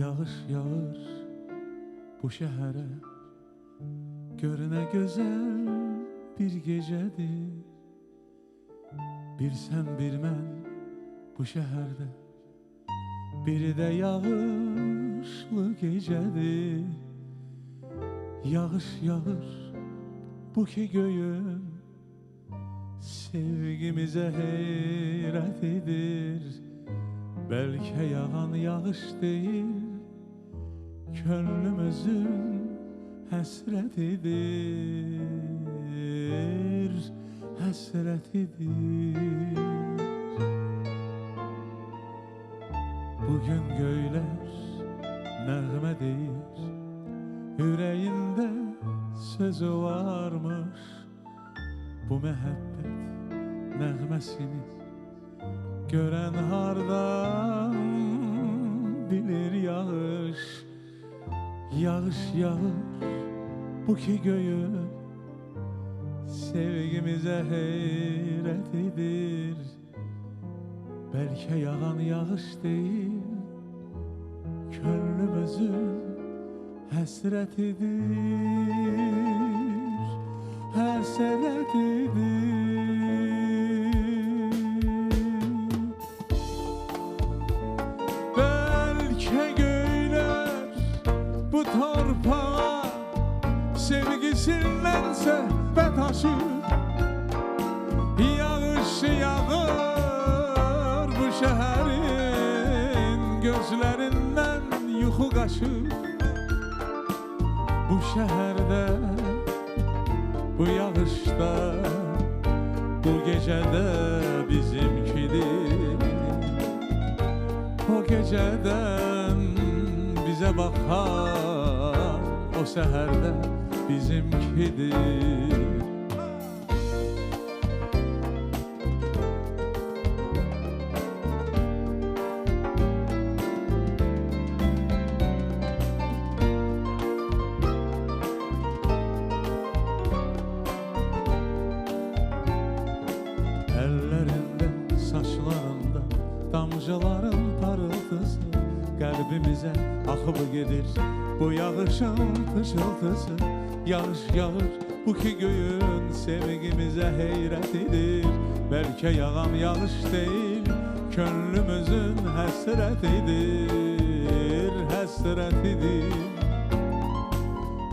Yağış yağır bu şehre, görüne güzel bir gecedir. Bir sen bir mən bu şehirde, biri de yağışlı gecedir. Yağış yağır bu ki göyüm, sevgimize heyret edir. Belki yağan yağış değil, könlümüzün həsrətidir, həsrətidir. Bugün göyler nəğmə deyir, yüreğinde sözü varmış. Bu məhəbbət nəğməsini gören hardan bilir yağış. Yağış yağır bu ki göyüm, sevgimize heyret edir. Belki yağan yağış değil, könlümüzün həsrətidir, həsrətidir. Bu torpağa sevgisinden söhbət açır. Yağış yağır bu şehrin, gözlerinden yuxu qaçır. Bu şehirde, bu yağışta, bu gecede bizimkidir. O geceden bize bakan o seherde bizimkidir. Ellerinde, saçlarında damcıların parıltısı, kalbimize akıp gelir bu yağışın fışıltısı. Yağış yağır bu ki göğün, sevgimize heyret edir. Belki yağan yağış değil, könlümüzün həsrətidir, həsrətidir.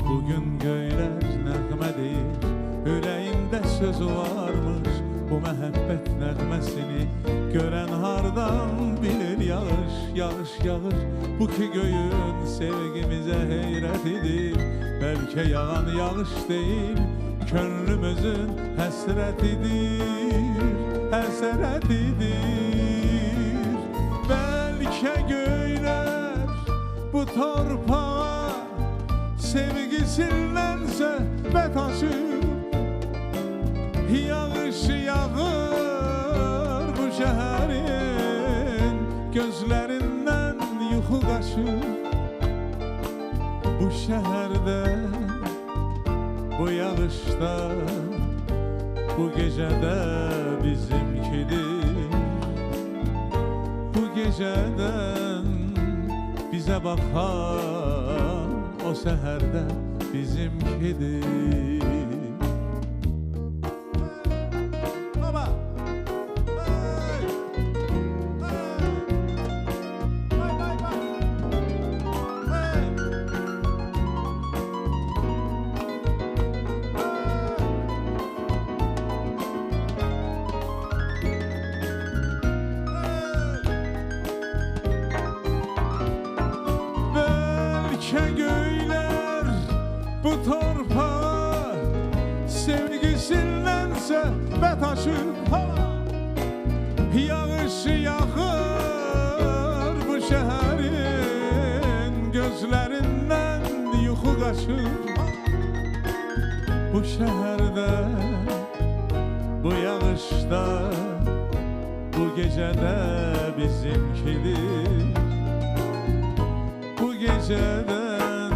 Bugün göyler nəğmə deyir, yüreğinde sözü varmış. Bu məhəbbət nəğməsini gören hardan bilir yağış. Yağış yağır bu ki göyün, sevgimize heyret edir. Belki yağan yağış değil, könlümüzün həsrətidir, həsrətidir. Belki göyler bu torpağa sevgisinden söhbət açır. Yağış yağır bu şehrin, gözlerinden yuxu qaçır. Bu şehirde, bu yağışta, bu gecede bizimkidir. Bu geceden bize bakan o seherde bizimkidir. Göyler bu torpağa sevgisinden söhbət açır. Yağış yağır bu şehrin, gözlerinden yuxu qaçır. Bu şehirde, bu yağışta, bu gecede bizimkidir. Bu geceden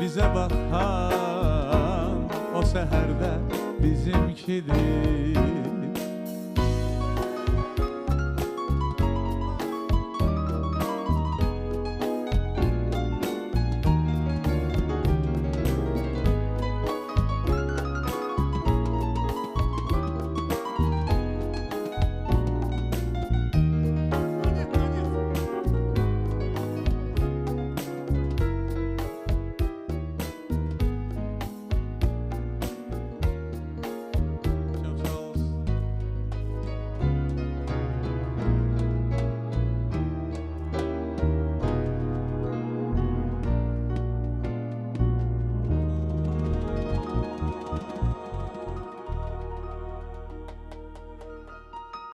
bize bakan o seherde bizimkidir.